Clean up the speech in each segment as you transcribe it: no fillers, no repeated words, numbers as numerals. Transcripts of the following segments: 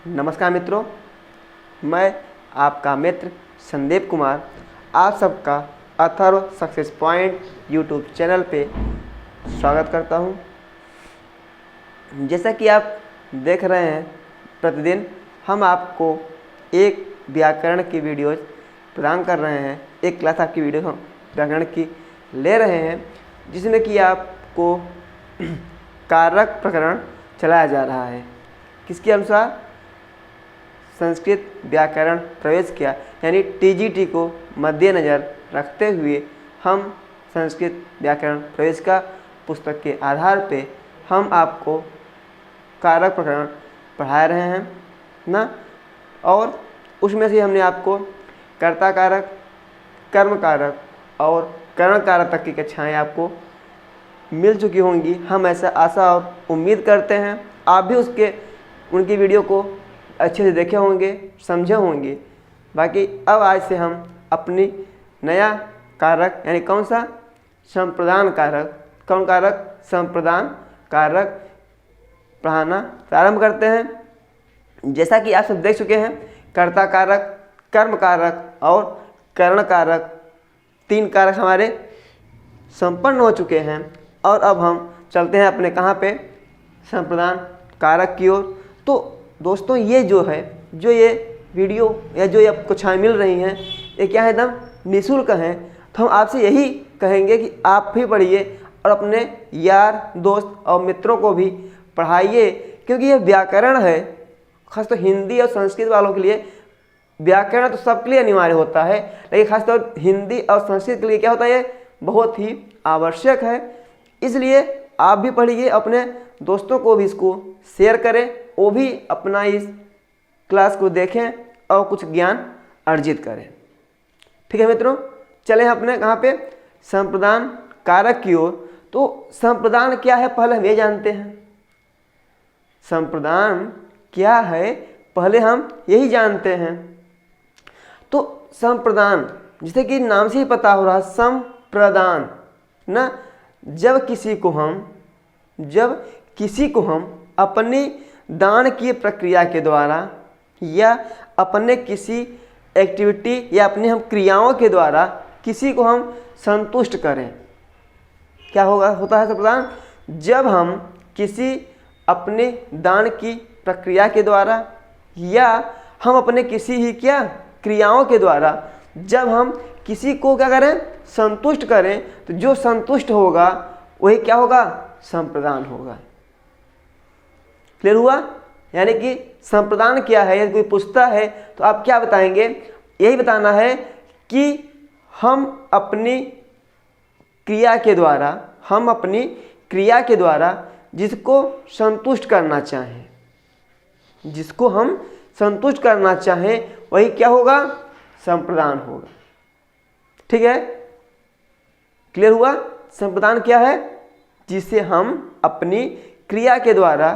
नमस्कार मित्रों, मैं आपका मित्र संदीप कुमार आप सबका Atharva success point YouTube channel पे स्वागत करता हूं। जैसा कि आप देख रहे हैं, प्रतिदिन हम आपको एक व्याकरण की वीडियोज प्रदान कर रहे हैं। एक क्लास आपकी वीडियो हम व्याकरण की ले रहे हैं, जिसमें कि आपको कारक प्रकरण चलाया जा रहा है। किसके अनुसार? संस्कृत व्याकरण प्रवेश किया यानी टीजीटी को मद्देनज़र रखते हुए हम संस्कृत व्याकरण प्रवेश का पुस्तक के आधार पे हम आपको कारक प्रकरण पढ़ा रहे हैं ना। और उसमें से हमने आपको कर्ता कारक, कर्म कारक और करण कारक तक की कक्षाएँ आपको मिल चुकी होंगी। हम ऐसा आशा और उम्मीद करते हैं आप भी उनकी वीडियो को अच्छे से देखे होंगे, समझे होंगे। बाकी अब आज से हम अपनी नया कारक यानी कौन सा? संप्रदान कारक। कौन कारक? संप्रदान कारक पढ़ाना प्रारंभ करते हैं। जैसा कि आप सब देख चुके हैं, कर्ता कारक, कर्म कारक और करण कारक, तीन कारक हमारे संपन्न हो चुके हैं। और अब हम चलते हैं अपने कहाँ पे? संप्रदान कारक की ओर। तो दोस्तों, ये वीडियो या जो ये आपको कक्षाएँ मिल रही हैं, ये क्या है? एकदम निःशुल्क हैं। तो हम आपसे यही कहेंगे कि आप भी पढ़िए और अपने यार, दोस्त और मित्रों को भी पढ़ाइए, क्योंकि ये व्याकरण है। खास तो हिंदी और संस्कृत वालों के लिए व्याकरण तो सबके लिए अनिवार्य होता है, लेकिन खासतौर हिंदी और संस्कृत के लिए क्या होता है? ये बहुत ही आवश्यक है। इसलिए आप भी पढ़िए, अपने दोस्तों को भी इसको शेयर करें, वो भी अपना इस क्लास को देखें और कुछ ज्ञान अर्जित करें। ठीक है मित्रों, चलें अपने कहाँ पे? संप्रदान कारक की ओर। तो संप्रदान क्या है पहले हम ये जानते हैं। संप्रदान क्या है पहले हम यही जानते हैं। तो संप्रदान, जैसे कि नाम से ही पता हो रहा, संप्रदान ना, जब किसी को हम अपनी दान की प्रक्रिया के द्वारा या अपने किसी एक्टिविटी या अपनी हम क्रियाओं के द्वारा किसी को हम संतुष्ट करें, क्या होता है संप्रदान? जब हम किसी अपने दान की प्रक्रिया के द्वारा या हम अपने किसी ही क्रियाओं के द्वारा जब हम किसी को क्या करें? संतुष्ट करें, तो जो संतुष्ट होगा वही क्या होगा? संप्रदान होगा। क्लियर हुआ? यानी कि संप्रदान क्या है? यदि कोई पूछता है तो आप क्या बताएंगे? यही बताना है कि हम अपनी क्रिया के द्वारा जिसको संतुष्ट करना चाहें, वही क्या होगा? संप्रदान होगा। ठीक है, क्लियर हुआ? संप्रदान क्या है? जिसे हम अपनी क्रिया के द्वारा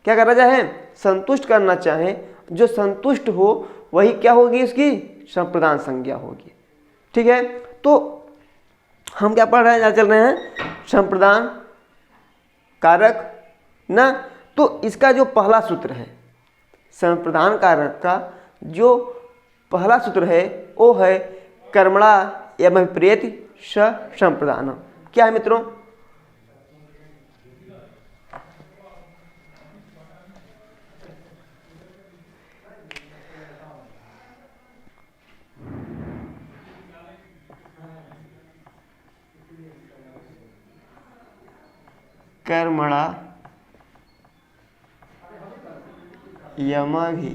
क्या करना चाहें? संतुष्ट करना चाहें। जो संतुष्ट हो वही क्या होगी? उसकी संप्रदान संज्ञा होगी। ठीक है, तो हम क्या पढ़ रहे हैं? चल रहे हैं संप्रदान कारक ना। तो इसका जो पहला सूत्र है, संप्रदान कारक का जो पहला सूत्र है, वो है कर्मणा एवं विपरीत संप्रदान। क्या है मित्रों? कर्मणा यमभि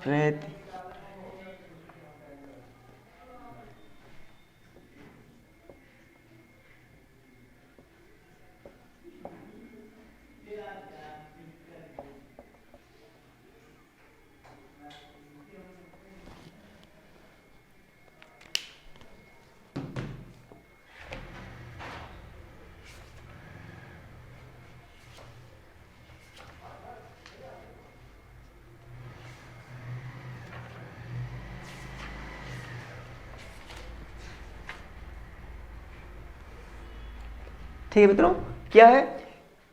प्रेति ठीक है मित्रों, क्या है?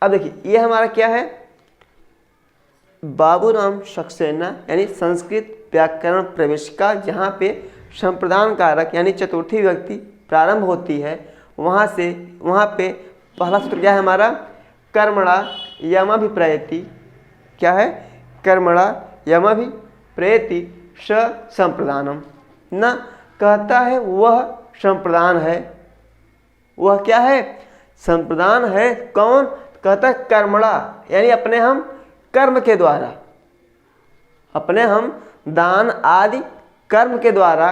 अब देखिए ये हमारा क्या है, बाबूराम सक्सेना यानी संस्कृत व्याकरण प्रवेशिका, जहाँ पे संप्रदान कारक यानी चतुर्थी विभक्ति प्रारंभ होती है, वहाँ पे पहला सूत्र क्या है हमारा, कर्मणा यमभिप्रयति। क्या है, कर्मणा यमभिप्रयति स संप्रदानम। न कहता है वह संप्रदान है, वह क्या है, संप्रदान है। कौन, कहता है कर्मणा यानी अपने हम कर्म के द्वारा, अपने हम दान आदि कर्म के द्वारा,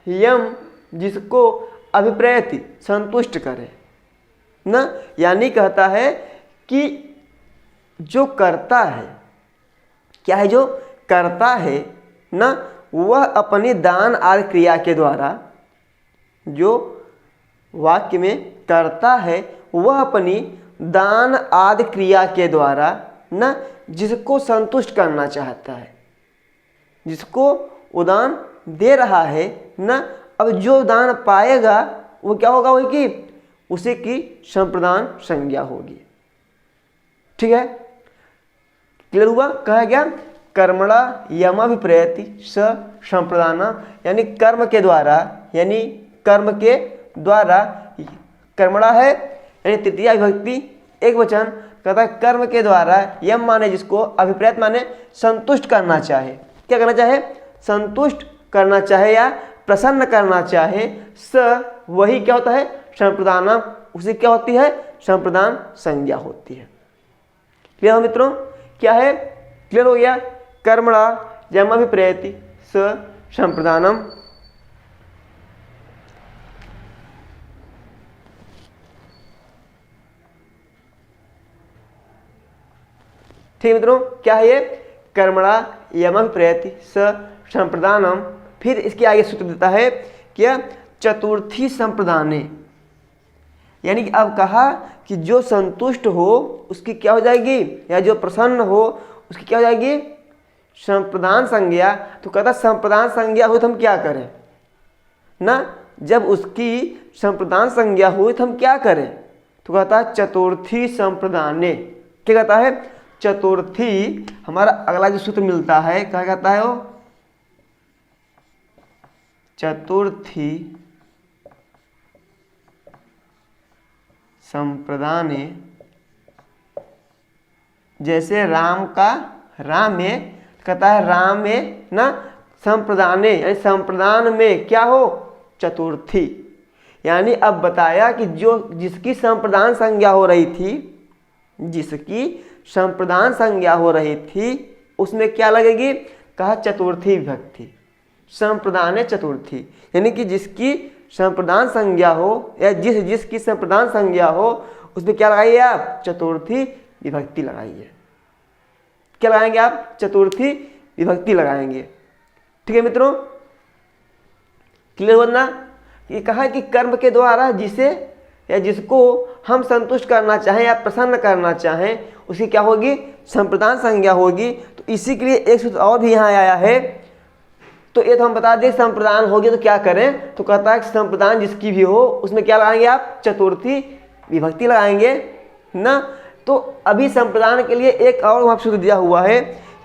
यम जिसको अभिप्रयति संतुष्ट करे न, यानी कहता है कि जो करता है, क्या है, जो करता है न, वह अपनी दान आदि क्रिया के द्वारा, जो वाक्य में करता है वह अपनी दान आदि क्रिया के द्वारा न जिसको संतुष्ट करना चाहता है, जिसको वो दान दे रहा है न, अब जो दान पाएगा वो क्या होगा, वही कि उसी की संप्रदान संज्ञा होगी। ठीक है, क्लियर हुआ। कहा गया कर्मणा यमभिप्रयति स संप्रदान, यानी कर्म के द्वारा, यानी कर्म के द्वारा, कर्मणा है यानी तृतीया विभक्ति एक वचन, कहता है कर्म के द्वारा, यम माने जिसको, अभिप्रेत माने संतुष्ट करना चाहे। क्या करना चाहे, संतुष्ट करना चाहे या प्रसन्न करना चाहे, स वही क्या होता है, संप्रदान, उसे क्या होती है, संप्रदान संज्ञा होती है। क्लियर हो मित्रों, क्या है, क्लियर हो गया। कर्मणा यमभिप्रयति स संप्रदानम। ठीक है मित्रों, क्या है ये, कर्मणा यमभिप्रयति स संप्रदानम। फिर इसके आगे सूत्र देता है क्या, चतुर्थी संप्रदाने, यानी कि अब कहा कि जो संतुष्ट हो उसकी क्या हो जाएगी, या जो प्रसन्न हो उसकी क्या हो जाएगी, संप्रदान संज्ञा। तो कहता संप्रदान संज्ञा हुई तो हम क्या करें ना, जब उसकी संप्रदान संज्ञा हुई तो हम क्या करें, तो कहता है चतुर्थी संप्रदाने। क्या कहता है, चतुर्थी। हमारा अगला जो सूत्र मिलता है क्या कहता है, वो चतुर्थी संप्रदाने, जैसे राम का राम में, कहता है राम में ना संप्रदाने, यानी संप्रदान में क्या हो, चतुर्थी। यानी अब बताया कि जो जिसकी संप्रदान संज्ञा हो रही थी, जिसकी संप्रदान संज्ञा हो रही थी, उसमें क्या लगेगी, कहा चतुर्थी विभक्ति, संप्रदाने चतुर्थी, यानी कि जिसकी संप्रदान संज्ञा हो या जिसकी संप्रदान संज्ञा हो उसमें क्या लगाइए आप, चतुर्थी विभक्ति लगाइए। क्या लगाएंगे आप, चतुर्थी विभक्ति लगाएंगे। ठीक है मित्रों, क्लियर हो ना। ये कहा कि कर्म के द्वारा जिसे या जिसको हम संतुष्ट करना चाहें या प्रसन्न करना चाहें, उसकी क्या होगी, संप्रदान संज्ञा होगी। तो इसी के लिए एक सूत्र और भी यहाँ आया है, तो ये तो हम बता दें संप्रदान होगी तो क्या करें, तो कहता है कि संप्रदान जिसकी भी हो उसमें क्या लगाएंगे आप, चतुर्थी विभक्ति लगाएंगे ना। तो अभी संप्रदान के लिए एक और वहाँ सूत्र दिया हुआ है,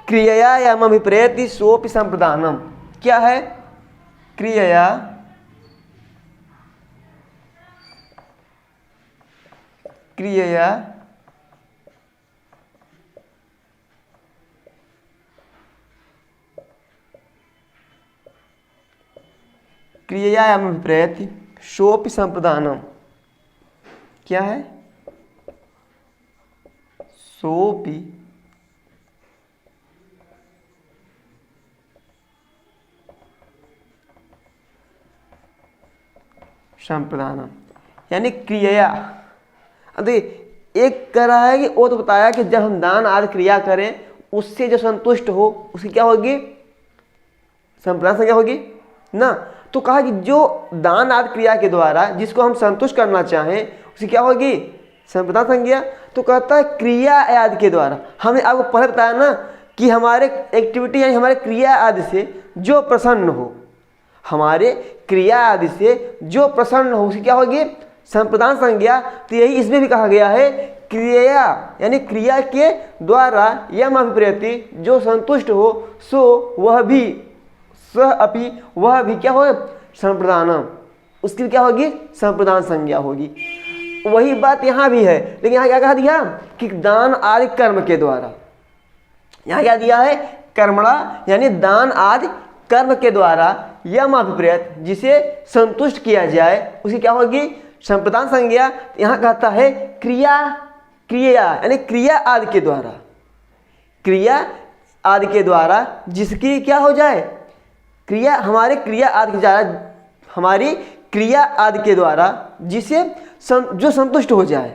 क्रियया यमभिप्रयति सोपि संप्रदानम। क्या है, क्रियया क्रियया क्रियया यमभिप्रयति सोपि संप्रदानम। क्या है, सोपि संप्रदानम, यानी क्रिया। अब देखिए एक कह रहा है कि वो तो बताया कि जब हम दान आदि क्रिया करें उससे जो संतुष्ट हो उसकी क्या होगी, संप्रदान संज्ञा होगी ना। तो कहा कि जो दान आदि क्रिया के द्वारा जिसको हम संतुष्ट करना चाहें उसकी क्या होगी, संप्रदान संज्ञा। तो कहता है क्रिया आदि के द्वारा, हमने आपको पहले बताया ना कि हमारे एक्टिविटी यानी हमारे क्रिया आदि से जो प्रसन्न हो, हमारे क्रिया आदि से जो प्रसन्न हो उसकी क्या होगी, संप्रदान संज्ञा। तो यही इसमें भी कहा गया है क्रिया यानी क्रिया के द्वारा यम अभिप्रति जो संतुष्ट हो सो वह भी सह अपि वह भी क्या हो संप्रदानम, उसकी क्या होगी संप्रदान संज्ञा होगी। वही बात यहाँ भी है, लेकिन यहाँ क्या कहा दिया कि दान आदि कर्म के द्वारा। यहाँ क्या दिया है कर्मणा यानी दान आदि कर्म के द्वारा यम अभिप्रेत जिसे संतुष्ट किया जाए उसकी क्या होगी संप्रदान संज्ञा। यहाँ कहता है क्रिया क्रिया यानी क्रिया आदि के द्वारा, क्रिया आदि के द्वारा जिसकी क्या हो जाए क्रिया हमारे क्रिया आदि के द्वारा हमारी क्रिया आदि के द्वारा जिसे जो संतुष्ट हो जाए,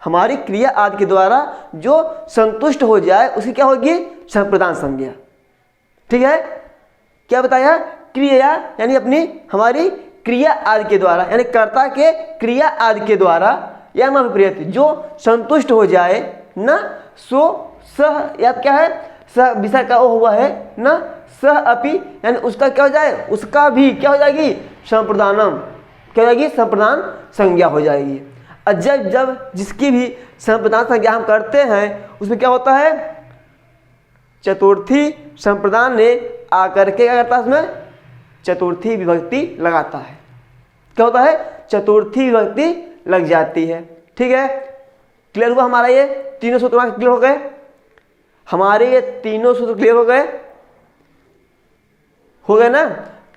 हमारी क्रिया आदि के द्वारा जो संतुष्ट हो जाए उसकी क्या होगी संप्रदान संज्ञा। ठीक है, क्या बताया क्रिया यानी अपनी हमारी क्रिया आदि के द्वारा यानी कर्ता के क्रिया आदि के द्वारा या अभिप्रेत जो संतुष्ट हो जाए न सो सह या क्या है सह विषय का हुआ है न सह अपि यानी उसका क्या हो जाए उसका भी क्या हो जाएगी संप्रदानम, क्या हो जाएगी संप्रदान संज्ञा हो जाएगी। और जब जिसकी भी संप्रदान संज्ञा हम करते हैं उसमें क्या होता है चतुर्थी संप्रदान ने आकर के क्या करता है उसमें चतुर्थी विभक्ति लगाता है। क्या होता है चतुर्थी विभक्ति लग जाती है। ठीक है, क्लियर हुआ हमारा ये तीनों सूत्र क्लियर हो गए, हमारे ये तीनों सूत्र क्लियर हो गए ना।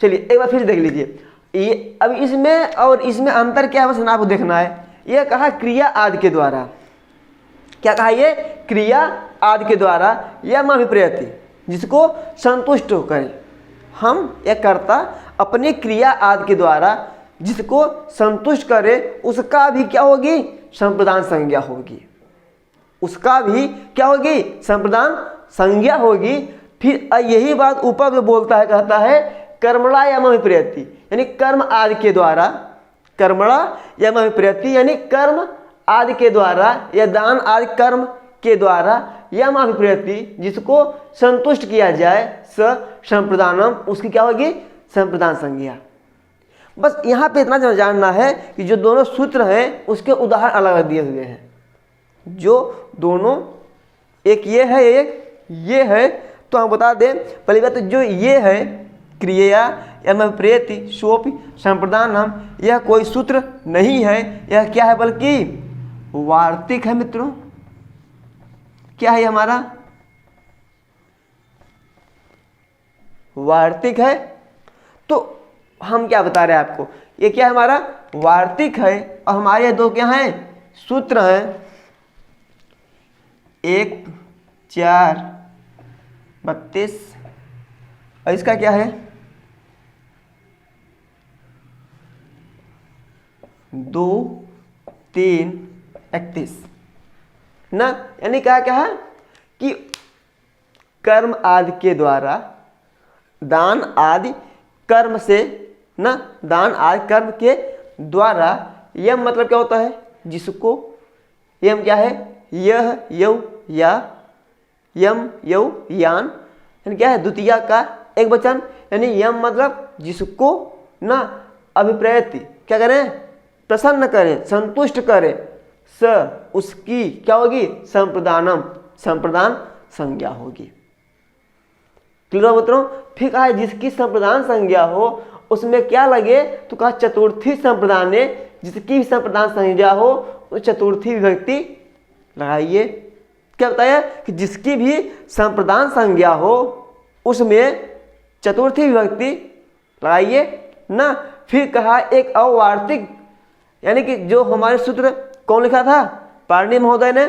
चलिए एक बार फिर देख लीजिए ये अब इसमें और इसमें अंतर क्या है बस आपको देखना है। ये कहा क्रिया आदि के द्वारा, क्या कहा ये क्रिया आदि के द्वारा यम अभिप्रति जिसको संतुष्ट करे, हम एक कर्ता अपनी क्रिया आदि के द्वारा जिसको संतुष्ट करे उसका भी क्या होगी संप्रदान संज्ञा होगी, उसका भी क्या होगी संप्रदान संज्ञा होगी। फिर यही बात ऊपर में बोलता है, कहता है कर्मणा यम अभिप्रति यानी कर्म आदि के द्वारा, कर्मणा यम अभिप्रति यानी कर्म आदि के द्वारा या दान आदि कर्म के द्वारा यम अभिप्रति जिसको संतुष्ट किया जाए स संप्रदानम उसकी क्या होगी संप्रदान संज्ञा। बस यहाँ पे इतना जानना है कि जो दोनों सूत्र हैं उसके उदाहरण अलग अलग दिए हुए हैं, जो दोनों एक ये है एक ये है। तो हम बता दें पहली बात तो जो ये है क्रिया यम अभिप्रेति सोपि संप्रदानम यह कोई सूत्र नहीं है, यह क्या है बल्कि वार्तिक है। मित्रों क्या है हमारा वार्तिक है। तो हम क्या बता रहे हैं आपको ये क्या है हमारा वार्तिक है और हमारे दो क्या हैं सूत्र हैं 1 4 32 और इसका क्या है 2 3 31 ना। यानी क्या क्या है कि कर्म आदि के द्वारा दान आदि कर्म से ना दान आदि कर्म के द्वारा यम मतलब क्या होता है जिसको यम क्या है यह यौ या यम यौ यान यानी क्या है द्वितीया का एक वचन यानी यम मतलब जिसको ना अभिप्रेति क्या करें प्रसन्न करें संतुष्ट करें स उसकी क्या होगी संप्रदानम संप्रदान संज्ञा होगी। क्लियर मित्रों। फिर कहा जिसकी संप्रदान संज्ञा हो उसमें क्या लगे तो कहा चतुर्थी संप्रदान ने जिसकी भी संप्रदान संज्ञा हो उस चतुर्थी विभक्ति लगाइए। क्या बताया कि जिसकी भी संप्रदान संज्ञा हो उसमें चतुर्थी विभक्ति लगाइए ना। फिर कहा एक अवार्तिक यानी कि जो हमारे सूत्र कौन लिखा था पाणिनि महोदय ने,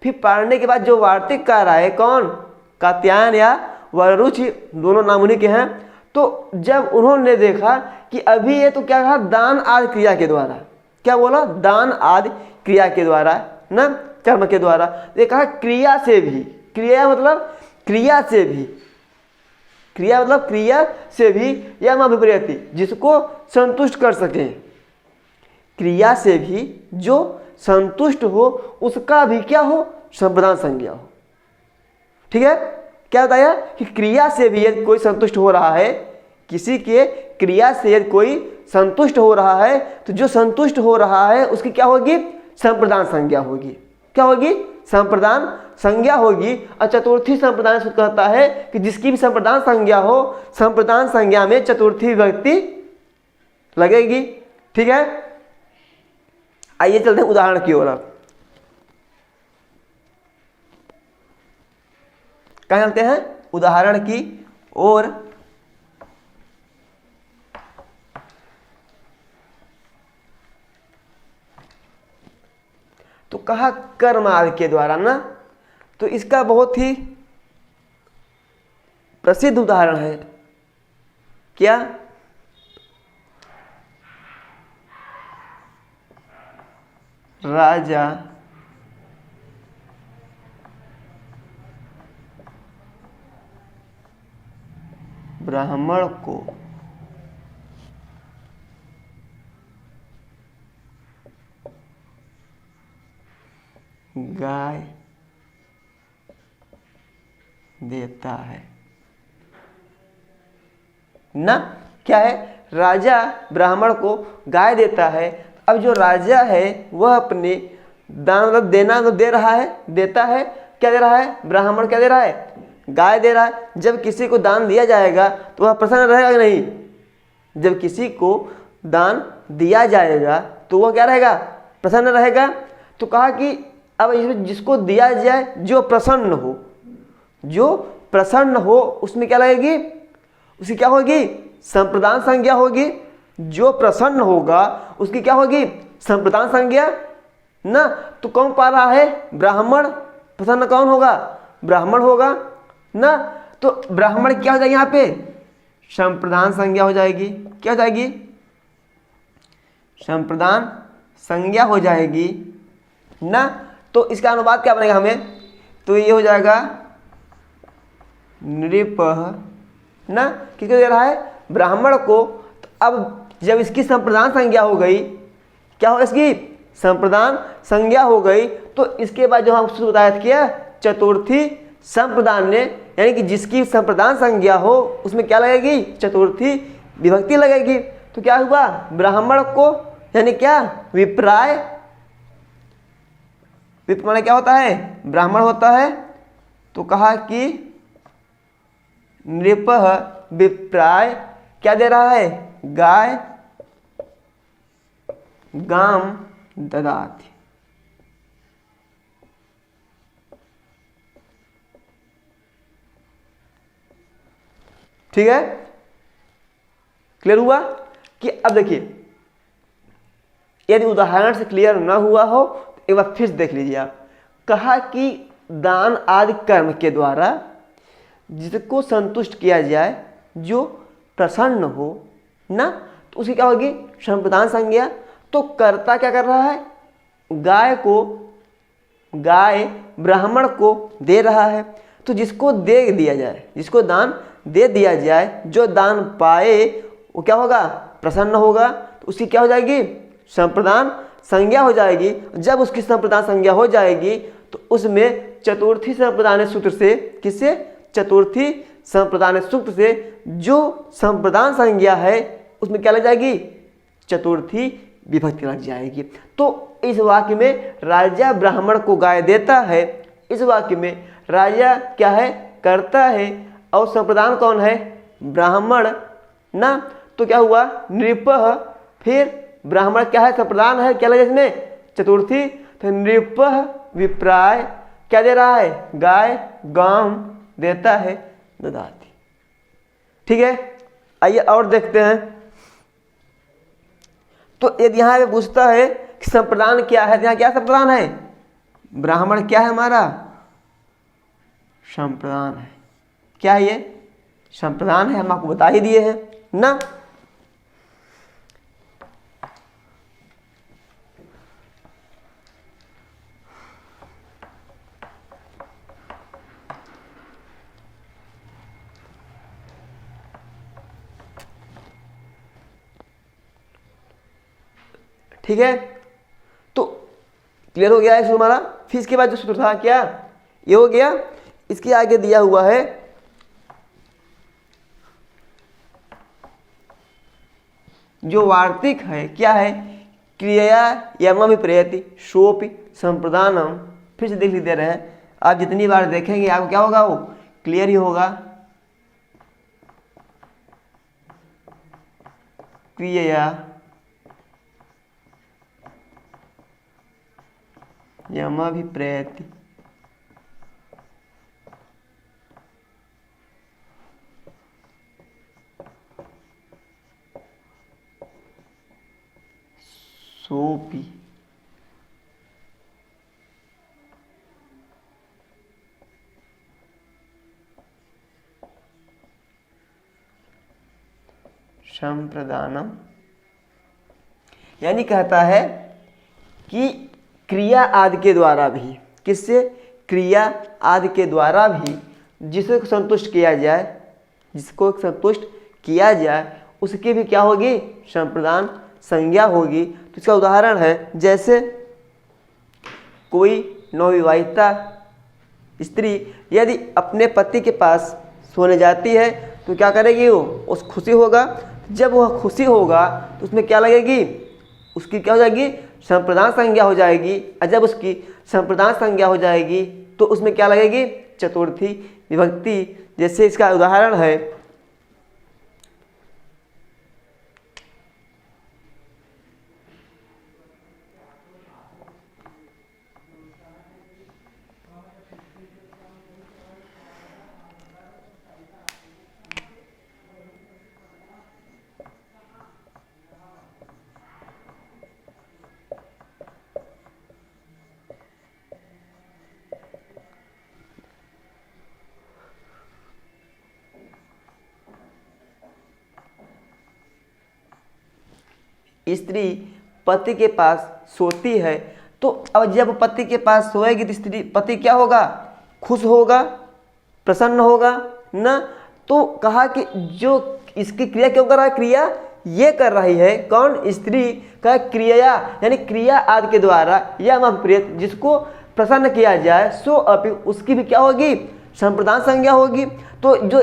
फिर पाणिनि के बाद जो वार्तिक कार आए कौन कात्यायन या वररुचि दोनों नाम उन्हीं के हैं। तो जब उन्होंने देखा कि अभी ये तो क्या कहा दान आदि क्रिया के द्वारा, क्या बोला दान आदि क्रिया के द्वारा ना कर्म के द्वारा, ये कहा क्रिया से भी, क्रिया मतलब क्रिया से भी, क्रिया मतलब क्रिया से भी यम अभिप्रेति जिसको संतुष्ट कर सके, क्रिया से भी जो संतुष्ट हो उसका भी क्या हो संप्रदान संज्ञा हो। ठीक है, क्या बताया कि क्रिया से भी यदि कोई संतुष्ट हो रहा है, किसी के क्रिया से यदि कोई संतुष्ट हो रहा है तो जो संतुष्ट हो रहा है उसकी क्या होगी संप्रदान संज्ञा होगी। क्या होगी, संप्रदान संज्ञा होगी। और चतुर्थी संप्रदान सूत्र कहता है कि जिसकी भी संप्रदान संज्ञा हो, संप्रदान संज्ञा में चतुर्थी विभक्ति लगेगी। ठीक है, आइए चलते हैं उदाहरण की ओर। अब कहाँ चलते हैं, उदाहरण की ओर। तो कहा कर्म आदि के द्वारा ना, तो इसका बहुत ही प्रसिद्ध उदाहरण है क्या, राजा ब्राह्मण को गाय देता है ना। क्या है, राजा ब्राह्मण को गाय देता है। अब जो राजा है वह अपने दान मतलब देना तो दे रहा है, देता है, क्या दे रहा है, ब्राह्मण क्या दे रहा है, गाय दे रहा है। जब किसी को दान दिया जाएगा तो वह प्रसन्न रहेगा कि नहीं, जब किसी को दान दिया जाएगा तो वह क्या रहेगा, प्रसन्न रहेगा। तो कहा कि अब इसमें जिसको दिया जाए जो प्रसन्न हो, जो प्रसन्न हो उसमें क्या लगेगी, उसकी क्या होगी, संप्रदान संज्ञा होगी। जो प्रसन्न होगा उसकी क्या होगी, संप्रदान संज्ञा ना। तो कौन पा रहा है, ब्राह्मण। प्रसन्न कौन होगा, ब्राह्मण होगा ना। तो ब्राह्मण क्या हो जाएगी, यहाँ पे संप्रदान संज्ञा हो जाएगी। क्या हो जाएगी, संप्रदान संज्ञा हो जाएगी ना। तो इसका अनुवाद क्या बनेगा हमें, तो ये हो जाएगा नृपः ना। किसको दे रहा है, ब्राह्मण को। तो अब जब इसकी संप्रदान संज्ञा हो गई, क्या हो, इसकी संप्रदान संज्ञा हो गई, तो इसके बाद जो हम बताया किया चतुर्थी संप्रदान ने, यानी कि जिसकी संप्रदान संज्ञा हो उसमें क्या लगेगी, चतुर्थी विभक्ति लगेगी। तो क्या हुआ, ब्राह्मण को यानी क्या, विप्राय। विप्राय क्या होता है, ब्राह्मण होता है। तो कहा कि नृपः विप्राय क्या दे रहा है, गाय गाम ददाति। ठीक है, क्लियर हुआ। कि अब देखिए, यदि उदाहरण से क्लियर ना हुआ हो तो एक बार फिर से देख लीजिए आप। कहा कि दान आदि कर्म के द्वारा जिसको संतुष्ट किया जाए, जो प्रसन्न हो ना, तो उसकी क्या होगी, संप्रदान संज्ञा। तो कर्ता क्या कर रहा है, गाय को, गाय ब्राह्मण को दे रहा है। तो जिसको दे दिया जाए, जिसको दान दे दिया जाए, जो दान पाए वो क्या होगा, प्रसन्न होगा। तो उसकी क्या हो जाएगी, संप्रदान संज्ञा हो जाएगी। जब उसकी संप्रदान संज्ञा हो जाएगी तो उसमें चतुर्थी संप्रदान सूत्र से, किससे, चतुर्थी संप्रदान सूत्र से जो संप्रदान संज्ञा है उसमें क्या लग जाएगी, चतुर्थी विभक्ति लग जाएगी। तो इस वाक्य में राजा ब्राह्मण को गाय देता है, इस वाक्य में राजा क्या है, करता है, और संप्रदान कौन है, ब्राह्मण ना। तो क्या हुआ, नृपः, फिर ब्राह्मण क्या है, संप्रदान है, क्या लगे इसमें, चतुर्थी। तो नृपः विप्राय क्या दे रहा है, गाय गाम देता है ददाति। ठीक है, आइए और देखते हैं। तो यदि यहाँ पे पूछता है कि संप्रदान क्या है, यहाँ क्या संप्रदान है, ब्राह्मण क्या है हमारा, संप्रदान है। क्या है ये, संप्रदान है, हम आपको बता ही दिए हैं ना। ठीक है, तो क्लियर हो गया है हमारा। फिर इसके बाद जो सूत्र था क्या, ये हो गया। इसके आगे दिया हुआ है जो वार्तिक है, क्या है, क्रिया यम विप्रयति सोपि संप्रदानम फिर से देख दे रहे हैं। आप जितनी बार देखेंगे आपको क्या होगा, वो क्लियर ही होगा। क्रिया यमभिप्रेति सोपी संप्रदानम, यानी कहता है कि क्रिया आदि के द्वारा भी, किससे, क्रिया आदि के द्वारा भी जिसको संतुष्ट किया जाए, जिसको संतुष्ट किया जाए उसकी भी क्या होगी, संप्रदान संज्ञा होगी। तो इसका उदाहरण है, जैसे कोई नवविवाहिता स्त्री यदि अपने पति के पास सोने जाती है तो क्या करेगी, वो उस खुशी होगा। जब वह खुशी होगा तो उसमें क्या लगेगी, उसकी क्या हो जाएगी, संप्रदान संज्ञा हो जाएगी। और जब उसकी संप्रदान संज्ञा हो जाएगी तो उसमें क्या लगेगी, चतुर्थी विभक्ति। जैसे इसका उदाहरण है, स्त्री पति के पास सोती है तो अब जब पति के पास सोएगी तो स्त्री पति क्या होगा, खुश होगा, प्रसन्न होगा ना। तो कहा कि जो इसकी क्रिया क्यों कर रहा है, क्रिया ये कर रही है कौन, स्त्री का क्रिया, यानी क्रिया आदि के द्वारा या अभिप्रेत जिसको प्रसन्न किया जाए, सो अपि उसकी भी क्या होगी, संप्रदान संज्ञा होगी। तो जो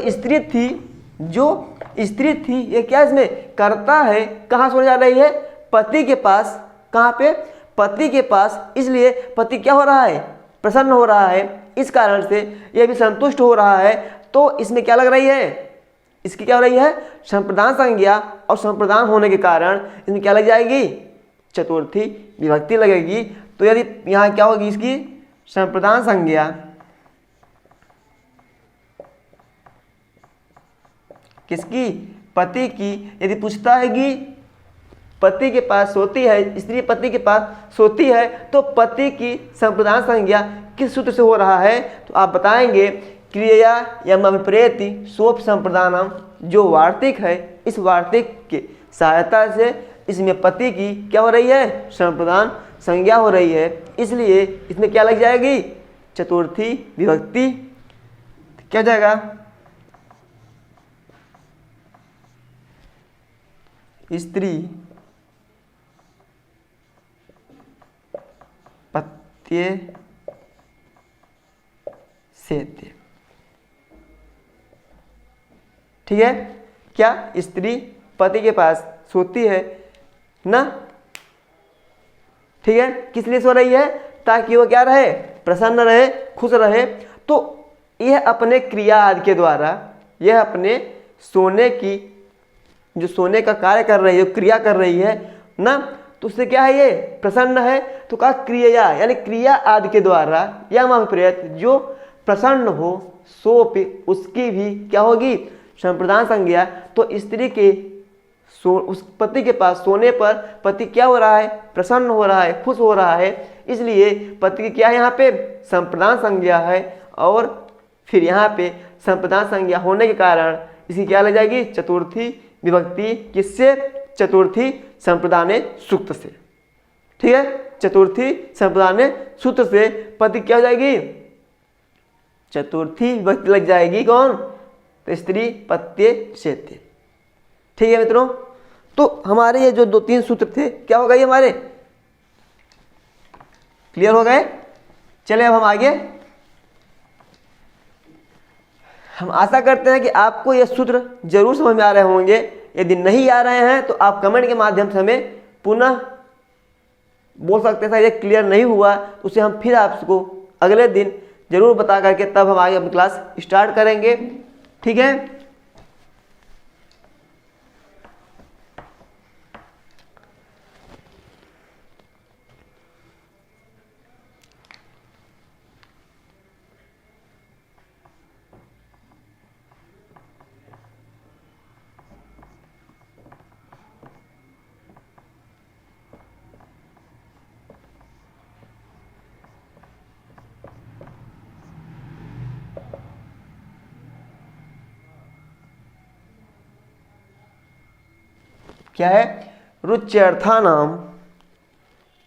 स्त्री थी ये क्या इसमें करता है, कहाँ सोने जा रही है, पति के पास। कहाँ पे, पति के पास। इसलिए पति क्या हो रहा है, प्रसन्न हो रहा है, इस कारण से यह भी संतुष्ट हो रहा है। तो इसमें क्या लग रही है, इसकी क्या हो रही है, संप्रदान संज्ञा। और संप्रदान होने के कारण इसमें क्या लग जाएगी, चतुर्थी विभक्ति लगेगी। तो यदि यहाँ क्या होगी, इसकी संप्रदान संज्ञा किसकी, पति की। यदि पूछता है कि पति के पास सोती है, स्त्री पति के पास सोती है तो पति की संप्रदान संज्ञा किस सूत्र से हो रहा है, तो आप बताएंगे क्रिया यमभिप्रेति सोप संप्रदानम, जो वार्तिक है, इस वार्तिक के सहायता से इसमें पति की क्या हो रही है, संप्रदान संज्ञा हो रही है। इसलिए इसमें क्या लग जाएगी, चतुर्थी विभक्ति। क्या हो जाएगा, स्त्री पत्ये सेते। ठीक है, क्या स्त्री पति के पास सोती है ना। ठीक है, किस लिए सो रही है, ताकि वो क्या रहे, प्रसन्न रहे, खुश रहे। तो यह अपने क्रिया आदि के द्वारा, यह अपने सोने की, जो सोने का कार्य कर रही है, क्रिया कर रही है ना, तो उससे क्या है, ये प्रसन्न है। तो कहा क्रिया, यानी क्रिया आदि के द्वारा या अभिप्रेत जो प्रसन्न हो, सोपि उसकी भी क्या होगी, संप्रदान संज्ञा। तो स्त्री के उस पति के पास सोने पर पति क्या हो रहा है, प्रसन्न हो रहा है, खुश हो रहा है। इसलिए पति की क्या है, यहाँ पे संप्रदान संज्ञा है। और फिर यहाँ पे संप्रदान संज्ञा होने के कारण इसकी क्या लग जाएगी, चतुर्थी विभक्ति। किससे, चतुर्थी संप्रदाने सूक्त से। ठीक है, चतुर्थी संप्रदाने सूत्र से पति क्या हो जाएगी, चतुर्थी विभक्ति लग जाएगी कौन, तो स्त्री पत्ये सेते। ठीक है मित्रों, तो हमारे ये जो 2-3 सूत्र थे क्या हो गए हमारे, क्लियर हो गए। चले अब हम आगे, हम आशा करते हैं कि आपको ये सूत्र जरूर समझ में आ रहे होंगे। यदि नहीं आ रहे हैं तो आप कमेंट के माध्यम से हमें पुनः बोल सकते हैं, ये क्लियर नहीं हुआ तो उसे हम फिर आपको अगले दिन जरूर बता करके तब हम आगे अपनी क्लास स्टार्ट करेंगे। ठीक है, क्या है? रुच्यर्थानाम,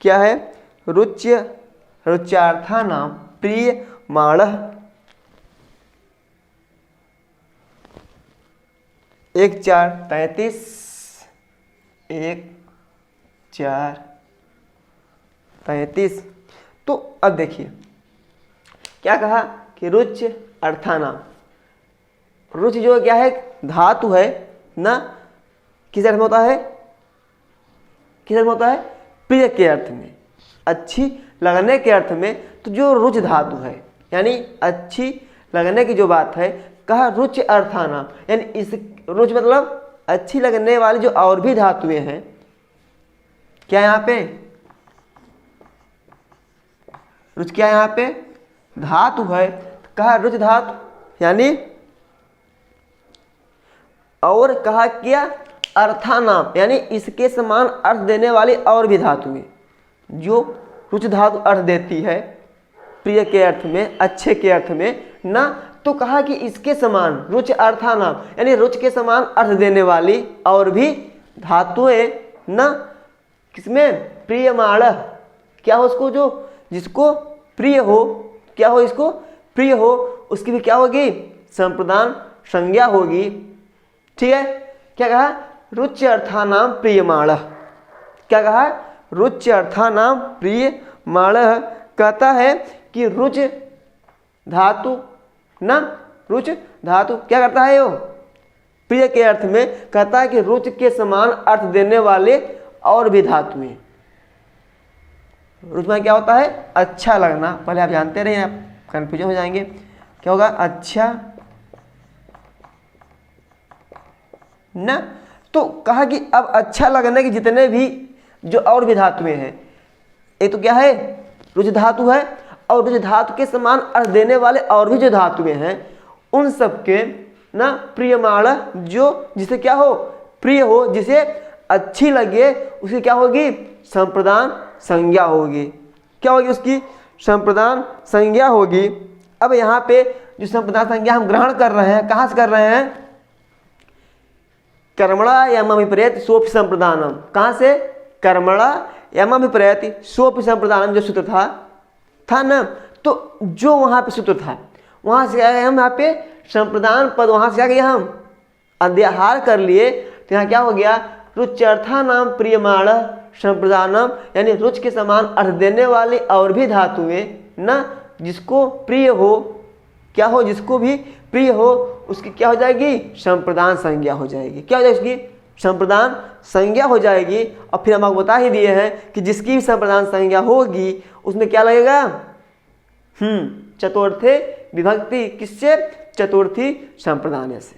क्या है? रुच्यार्थानाम प्रियमाणः। 1-4-33, 1-4-33। तो अब देखिए क्या कहा कि रुच्य अर्थानाम, रुच जो क्या है? धातु है ना, किस अर्थ में होता है? किस अर्थ में होता है? प्रिय के अर्थ में, अच्छी लगने के अर्थ में। तो जो रुच धातु है यानी अच्छी लगने की जो बात है, कहा रुच अर्थानाम, यानी इस रुच मतलब अच्छी लगने वाली जो और भी धातुएं हैं। क्या यहाँ पे रुच, क्या यहाँ पे धातु है, कहा रुच धातु, यानी और कहा क्या? अर्थानाम, यानी इसके समान अर्थ देने वाली और भी धातुएं। जो रुच धातु अर्थ देती है प्रिय के अर्थ में, अच्छे के अर्थ में ना, तो कहा कि इसके समान रुच अर्थानाम, यानी रुच के समान अर्थ देने वाली और भी धातुएं ना, किसमें? प्रियमाण, क्या हो उसको, जो जिसको प्रिय हो, क्या हो? इसको प्रिय हो, उसकी भी क्या होगी? संप्रदान संज्ञा होगी। ठीक है, क्या कहा? रुच्य अर्थानाम प्रियमाणः। क्या कहा? रुच्य अर्थानाम प्रियमाणः। कहता है कि रुच धातु ना, रुच धातु क्या करता है? वो प्रिय के अर्थ में, कहता है कि रुच के समान अर्थ देने वाले और भी धातुएं। रुच में क्या होता है? अच्छा लगना। पहले आप जानते रहिए, आप कंफ्यूजन हो जाएंगे। क्या होगा? अच्छा ना। तो कहा कि अब अच्छा लगने के जितने भी जो और भी धातुएं हैं, एक तो क्या है? रुच धातु है, और रुच धातु के समान अर्थ देने वाले और भी जो धातुएं हैं, उन सबके ना प्रियमाण, जो जिसे क्या हो? प्रिय हो, जिसे अच्छी लगे, उसकी क्या होगी? संप्रदान संज्ञा होगी। क्या होगी? उसकी संप्रदान संज्ञा होगी। अब यहाँ पे जो संप्रदान संज्ञा हम ग्रहण कर रहे हैं, कहाँ से कर रहे हैं? कर्मणा यमभिप्रेत सोपि संप्रदानम। कहाँ से? कर्मणा यमभिप्रेत सोपि संप्रदानम, जो सूत्र था ना। तो जो वहाँ पे सूत्र था, वहाँ से क्या गए हम? यहाँ पे संप्रदान पद, वहाँ से क्या गए हम? अध्याहार कर लिए। तो यहाँ क्या हो गया? रुच्यर्थानाम प्रियमाण संप्रदानम, यानी रुच के समान अर्थ देने वाली और भी धातुएं ना, जिसको प्रिय हो, क्या हो? जिसको भी प्रिय हो, उसकी क्या हो जाएगी? संप्रदान संज्ञा हो जाएगी। क्या हो जाएगी? उसकी संप्रदान संज्ञा हो जाएगी। और फिर हम आपको बता ही दिए हैं कि जिसकी भी संप्रदान संज्ञा होगी उसमें क्या लगेगा? चतुर्थी विभक्ति। किससे? चतुर्थी संप्रदान से।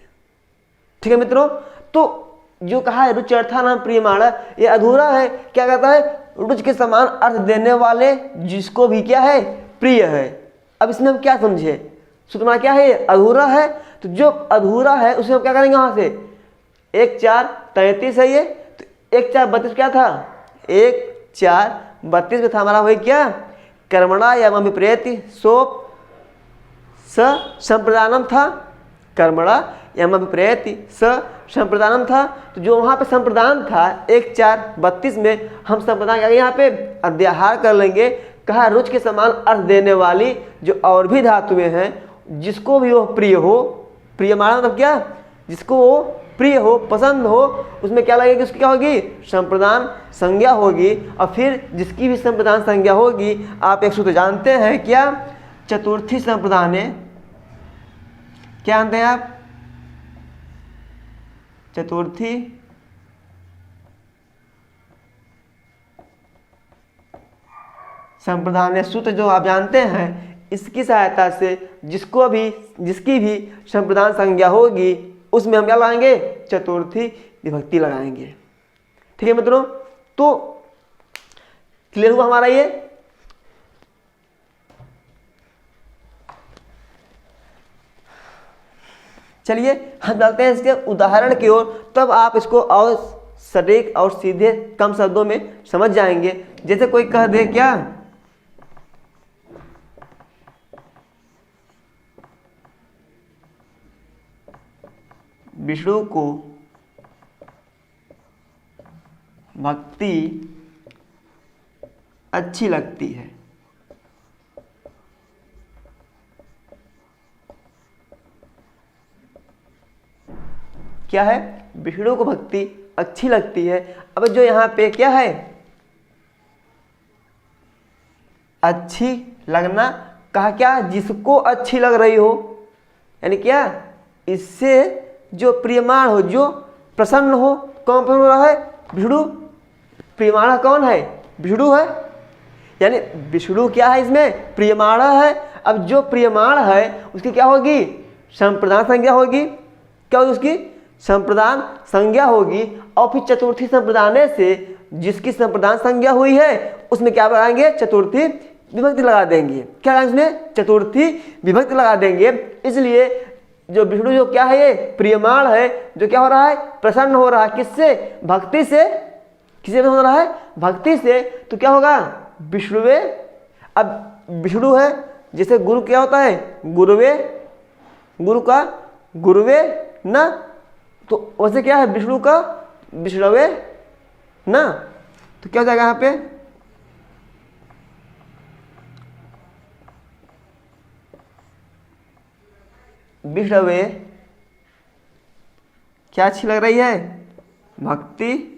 ठीक है मित्रों, तो जो कहा है रुच अर्थानाम प्रियमाण, ये अधूरा है। क्या कहता है? रुच के समान अर्थ देने वाले जिसको भी क्या है? प्रिय है। अब इसमें हम क्या समझे? सूत्र क्या है? अधूरा है। तो जो अधूरा है उसे हम क्या करेंगे? वहां से 1-4-33 है ये, तो 1-4-32 क्या था? 1-4-32 में था हमारा वही क्या? कर्मणा यमभिप्रेति सोप स संप्रदानम था। कर्मणा यमभिप्रेति स संप्रदानम था। तो जो वहाँ पे संप्रदान था 1-4-32 में, हम संप्रदान क्या यहाँ पे अध्याहार कर लेंगे। कहा रुच के समान अर्थ देने वाली जो और भी धातुएं हैं, जिसको भी वो प्रिय हो, प्रियमाण मतलब क्या? जिसको वो प्रिय हो, पसंद हो, उसमें क्या लगेगी? उसकी क्या होगी? संप्रदान संज्ञा होगी। और फिर जिसकी भी संप्रदान संज्ञा होगी, आप एक सूत्र जानते हैं क्या? चतुर्थी संप्रदान है। क्या जानते हैं आप? चतुर्थी संप्रदान सूत्र जो आप जानते हैं, इसकी सहायता से जिसकी भी संप्रदान संज्ञा होगी उसमें हम क्या लगाएंगे, चतुर्थी विभक्ति लगाएंगे। ठीक है मित्रों, तो क्लियर हुआ हमारा ये। चलिए हम चलते हैं इसके उदाहरण की ओर, तब आप इसको और सटीक और सीधे कम शब्दों में समझ जाएंगे। जैसे कोई कह दे क्या, विष्णु को भक्ति अच्छी लगती है। क्या है, विष्णु को भक्ति अच्छी लगती है। अब जो यहाँ पे क्या है, अच्छी लगना कहा, क्या, जिसको अच्छी लग रही हो, यानी क्या, इससे जो प्रियमाण हो, जो प्रसन्न हो। कौन प्रसन्न हो रहा है, विष्णु। प्रियमाण कौन है, विष्णु है, यानी विष्णु क्या है, इसमें प्रियमाण है। अब जो प्रियमाण है उसकी क्या होगी, संप्रदान संज्ञा होगी। क्या होगी, उसकी संप्रदान संज्ञा होगी। और फिर चतुर्थी संप्रदान से जिसकी संप्रदान संज्ञा हुई है उसमें क्या लगाएंगे, चतुर्थी विभक्ति लगा देंगे। क्या लगाएंगे, उसमें चतुर्थी विभक्ति लगा देंगे। इसलिए जो विष्णु जो क्या है, ये प्रियमाण है, जो क्या हो रहा है, प्रसन्न हो रहा है। किससे, भक्ति से। किससे हो रहा है, भक्ति से। तो क्या होगा, विष्णुवे। अब विष्णु है, जैसे गुरु क्या होता है, गुरुवे, गुरु का गुरुवे ना, तो वैसे क्या है, विष्णु का विष्णुवे ना। तो क्या हो जाएगा यहाँ पे, विष्णुवे क्या अच्छी लग रही है, भक्ति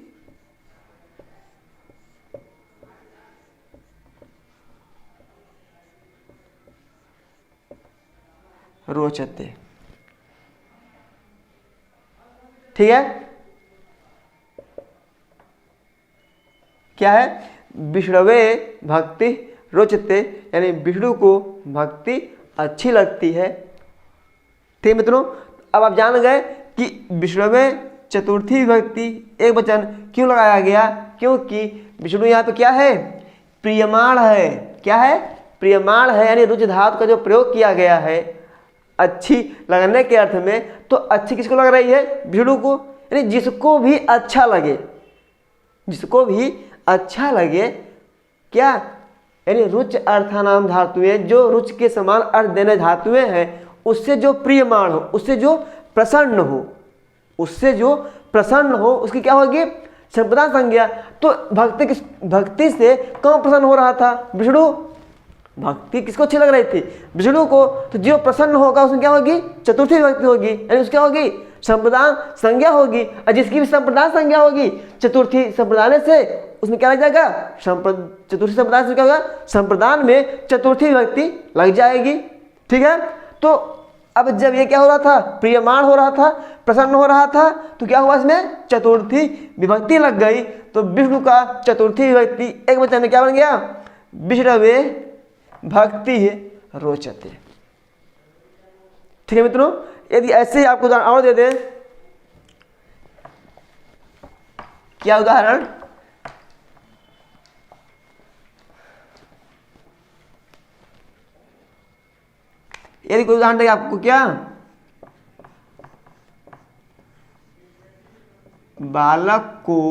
रोचते। ठीक है, क्या है, विष्णुवे भक्ति रोचते, यानी विष्णु को भक्ति अच्छी लगती है। ठीक है मित्रों, अब आप जान गए कि विष्णुवे चतुर्थी विभक्ति एक वचन क्यों लगाया गया, क्योंकि विष्णु यहाँ पे क्या है, प्रियमाण है। क्या है, प्रियमाण है, यानी रुच धातु का जो प्रयोग किया गया है अच्छी लगने के अर्थ में। तो अच्छी किसको लग रही है, विष्णु को, यानी जिसको भी अच्छा लगे, जिसको भी अच्छा लगे। क्या, यानी रुच अर्थानाम धातुएं, जो रुच के समान अर्थ देने धातुएं हैं, उससे जो प्रियमाण हो, उससे जो प्रसन्न हो, उससे जो प्रसन्न हो, उसकी क्या होगी, संप्रदान संज्ञा। तो भक्ति से कौन प्रसन्न हो रहा था, विष्णु। भक्ति किसको अच्छी लग रही थी, विष्णु को। तो जो प्रसन्न होगा उसमें क्या होगी, चतुर्थी विभक्ति होगी, यानी उसकी क्या होगी, संप्रदान संज्ञा होगी। और जिसकी भी संप्रदान संज्ञा होगी चतुर्थी संप्रदान से, उसमें क्या लग जाएगा, चतुर्थी संप्रदान से क्या होगा, संप्रदान में चतुर्थी विभक्ति लग जाएगी। ठीक है, तो अब जब ये क्या हो रहा था, प्रियमाण हो रहा था, प्रसन्न हो रहा था, तो क्या हुआ, इसमें चतुर्थी विभक्ति लग गई। तो विष्णु का चतुर्थी विभक्ति एक वचन में क्या बन गया, विष्णुवे भक्ति रोचते। ठीक है मित्रों, यदि ऐसे ही आपको उदाहरण और दे दें, क्या उदाहरण, यदि कोई उदाहरण देगा आपको, क्या, बालक को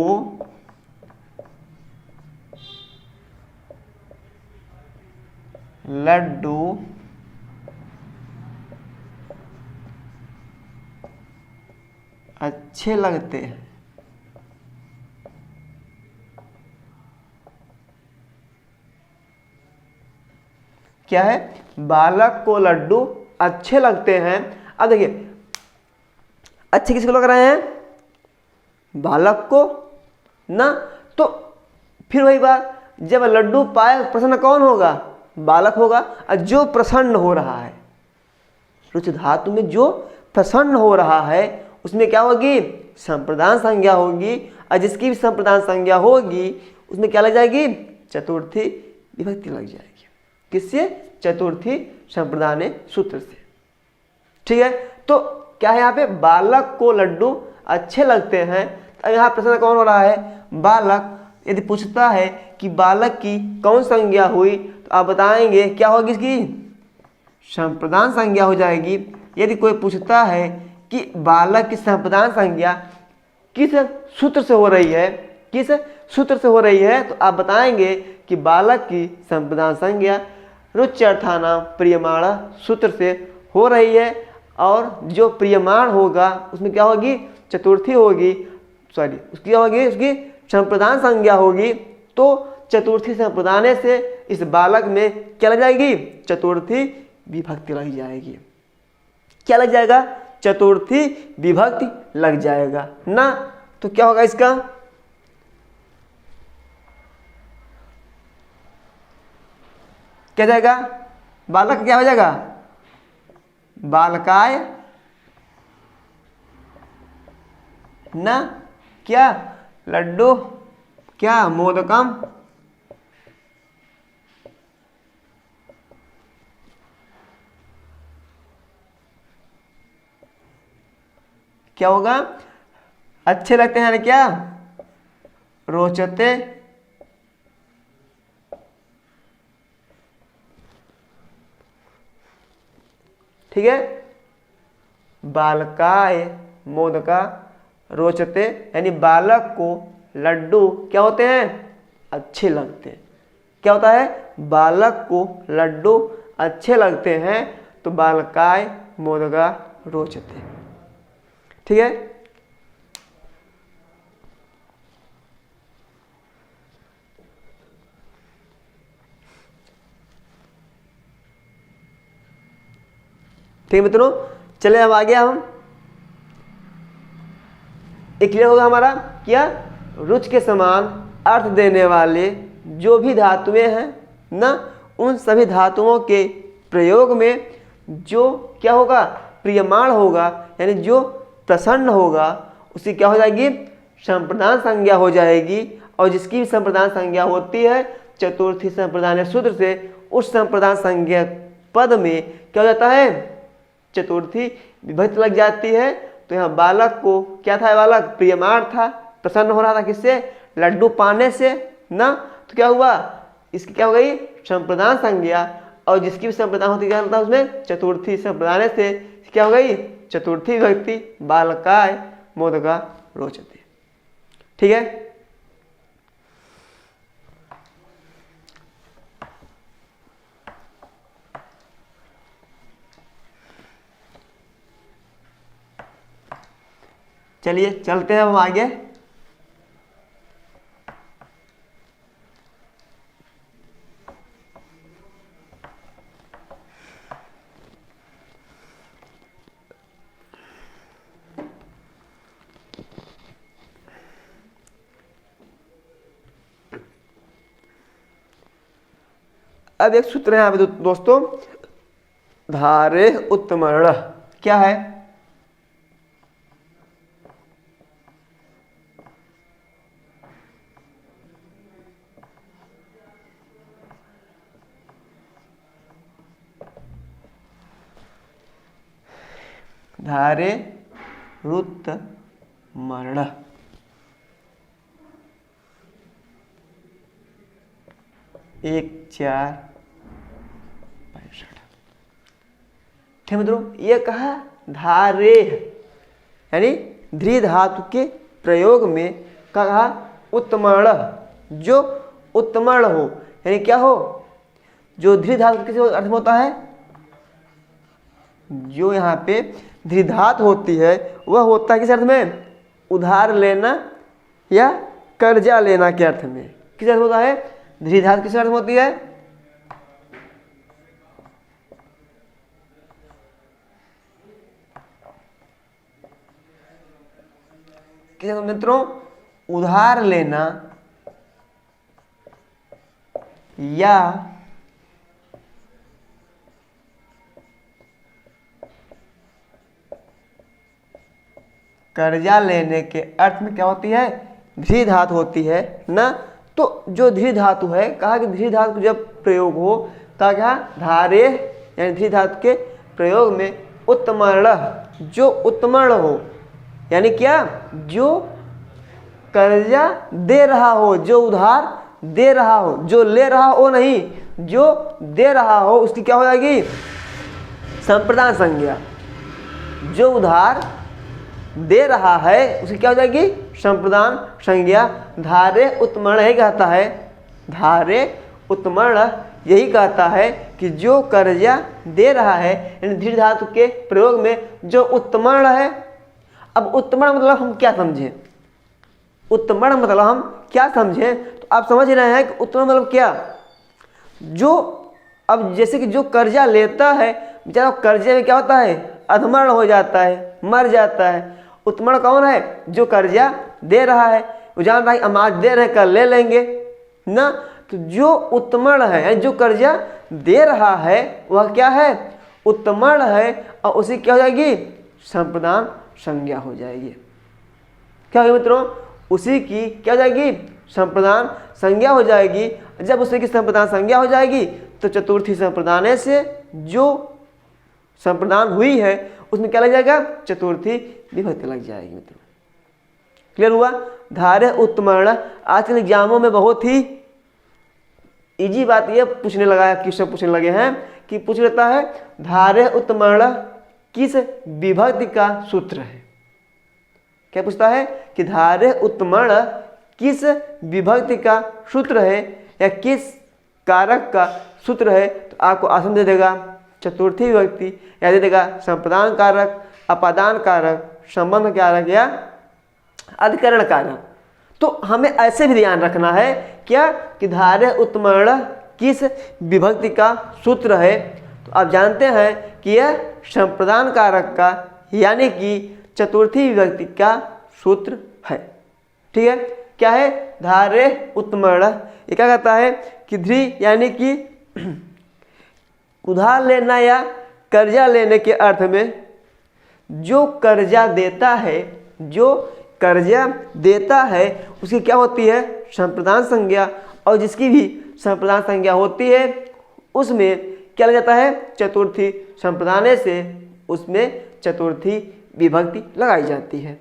लड्डू अच्छे लगते हैं। क्या है, बालक को लड्डू अच्छे लगते हैं। अब देखिए, अच्छे किसको लग रहे हैं, बालक को ना। तो फिर वही बात, जब लड्डू पाए प्रसन्न कौन होगा, बालक होगा। और जो प्रसन्न हो रहा है, रुच धातु में जो प्रसन्न हो रहा है उसमें क्या होगी, संप्रदान संज्ञा होगी। और जिसकी भी संप्रदान संज्ञा होगी उसमें क्या लग जाएगी, चतुर्थी विभक्ति लग जाएगी। किससे, चतुर्थी संप्रदान सूत्र से। ठीक है, तो क्या है यहाँ पे, बालक को लड्डू अच्छे लगते हैं। अब यहाँ प्रश्न कौन हो रहा है, बालक। यदि पूछता है कि बालक की कौन संज्ञा हुई, तो आप बताएंगे क्या होगी, इसकी संप्रदान संज्ञा हो जाएगी। यदि कोई पूछता है कि बालक की संप्रदान संज्ञा किस सूत्र से हो रही है, किस सूत्र से हो रही है, तो आप बताएंगे कि बालक की संप्रदान संज्ञा रुच्यर्थानां प्रियमाण सूत्र से हो रही है। और जो प्रियमाण होगा उसमें क्या होगी, चतुर्थी होगी, सॉरी उसकी क्या होगी, उसकी संप्रदान संज्ञा होगी। तो चतुर्थी संप्रदान से इस बालक में क्या लग जाएगी, चतुर्थी विभक्ति लग जाएगी। क्या लग जाएगा, चतुर्थी विभक्ति लग जाएगा ना। तो क्या होगा इसका, क्या जाएगा, बालक क्या हो जाएगा, बालकाय न क्या लड्डू क्या मोदकम। क्या होगा, अच्छे लगते हैं क्या, रोचते। ठीक है, बालकाय मोदका रोचते, यानी बालक को लड्डू क्या होते हैं, अच्छे लगते हैं। क्या होता है, बालक को लड्डू अच्छे लगते हैं, तो बालकाय मोदका रोचते। ठीक है, ठीक है मित्रों, चले अब आगे हम एक क्लियर होगा हमारा क्या, रुच के समान अर्थ देने वाले जो भी धातुएं हैं ना, उन सभी धातुओं के प्रयोग में जो क्या होगा, प्रियमाण होगा, यानी जो प्रसन्न होगा, उसकी क्या हो जाएगी, संप्रदान संज्ञा हो जाएगी। और जिसकी भी संप्रदान संज्ञा होती है चतुर्थी संप्रदान सूत्र से, उस संप्रदान संज्ञा पद में क्या हो जाता है, चतुर्थी विभक्ति लग जाती है। तो यहाँ बालक को क्या था, बालक प्रियमाण था, प्रसन्न हो रहा था किससे, लड्डू पाने से ना। तो क्या हुआ, इसकी क्या हो गई, संप्रदान संज्ञा। और जिसकी भी संप्रदान होती क्या होता है उसमें, चतुर्थी संप्रदान से क्या हो गई, चतुर्थी विभक्ति, बालकाय मोदका रोचते। ठीक है, चलिए चलते हैं हम आगे। अब एक सूत्र है यहाँ पे दोस्तों, धारे उत्तमर्ण। क्या है, धारे रुत मर्ण। एक 4 ठीक मित्रों, ये कहा धारे यानी ध्री धातु के प्रयोग में कहा उत्तमर्ण, जो उत्तमर्ण हो, यानी क्या हो, जो ध्री धातु किस अर्थ में होता है, जो यहाँ पे ध्रिधात होती है वह होता है किस अर्थ में, उधार लेना या कर्जा लेना के अर्थ में। किस अर्थ में होता है, ध्रिधात किस अर्थ में होती है, किस अर्थ में मित्रों, उधार लेना या कर्जा लेने के अर्थ में क्या होती है, ध्री धातु होती है ना। तो जो ध्री धातु है, कहा कि ध्री धातु जब प्रयोग हो कहा क्या, धारे यानी धी धातु के प्रयोग में उत्तमर्ण, जो उत्तमर्ण हो, यानी क्या, जो कर्जा दे रहा हो, जो उधार दे रहा हो, जो ले रहा हो नहीं, जो दे रहा हो, उसकी क्या हो जाएगी, संप्रदान संज्ञा। जो उधार दे रहा है उसकी क्या हो जाएगी, संप्रदान संज्ञा। धारे उत्तमर्ण यही कहता है, धारे उत्तमर्ण यही कहता है कि जो कर्जा दे रहा है, यानी दीर्घ धातु के प्रयोग में जो उत्तमर्ण है। अब उत्तमर्ण मतलब हम क्या समझें, उत्तमर्ण मतलब हम क्या समझें, तो आप समझ रहे हैं कि उत्तमर्ण मतलब क्या, जो, अब जैसे कि जो कर्जा लेता है बेचारा, कर्जे में क्या होता है, अधमर्ण हो जाता है, मर जाता है। उत्तमर्ण कौन है, जो कर्जा दे रहा है, वो जान रहा है हम आज दे रहे हैं कल ले लेंगे ना, तो जो उत्तमर्ण है यानी जो कर्जा दे रहा है वह क्या है, उत्तमर्ण है, और उसी क्या हो जाएगी, संप्रदान संज्ञा हो जाएगी। क्या होगी मित्रों, उसी की क्या हो जाएगी, संप्रदान संज्ञा हो जाएगी। जब उसी की संप्रदान संज्ञा हो जाएगी तो चतुर्थी संप्रदाने से जो संप्रदान हुई है उसमें क्या लग जाएगा, चतुर्थी विभक्ति लग जाएगी। मित्रों क्लियर हुआ। धारे उत्तमर्ण आजकल एग्जामों में बहुत ही इजी बात ये पूछने लगा है, क्वेश्चन पूछने लगे हैं कि पूछ लेता है धारे उत्तमर्ण किस विभक्ति का सूत्र है। क्या पूछता है कि धारे उत्तमर्ण किस विभक्ति का सूत्र है या किस कारक का सूत्र है, तो आपको आसन दे देगा चतुर्थी विभक्ति, या दे देगा संप्रदान कारक, अपादान कारक, संबंध कारक या अधिकरण कारक। तो हमें ऐसे भी ध्यान रखना है क्या कि धारे उत्तमर्ण किस विभक्ति का सूत्र है, तो आप जानते हैं कि यह संप्रदान कारक का यानी कि चतुर्थी विभक्ति का सूत्र है। ठीक है, क्या है, धारे उत्तमर्ण, ये क्या कहता है कि ध्री यानी कि उधार लेना या कर्जा लेने के अर्थ में जो कर्जा देता है, जो कर्जा देता है उसकी क्या होती है, संप्रदान संज्ञा, और जिसकी भी संप्रदान संज्ञा होती है उसमें क्या लग जाता है, चतुर्थी संप्रदाने से उसमें चतुर्थी विभक्ति लगाई जाती है।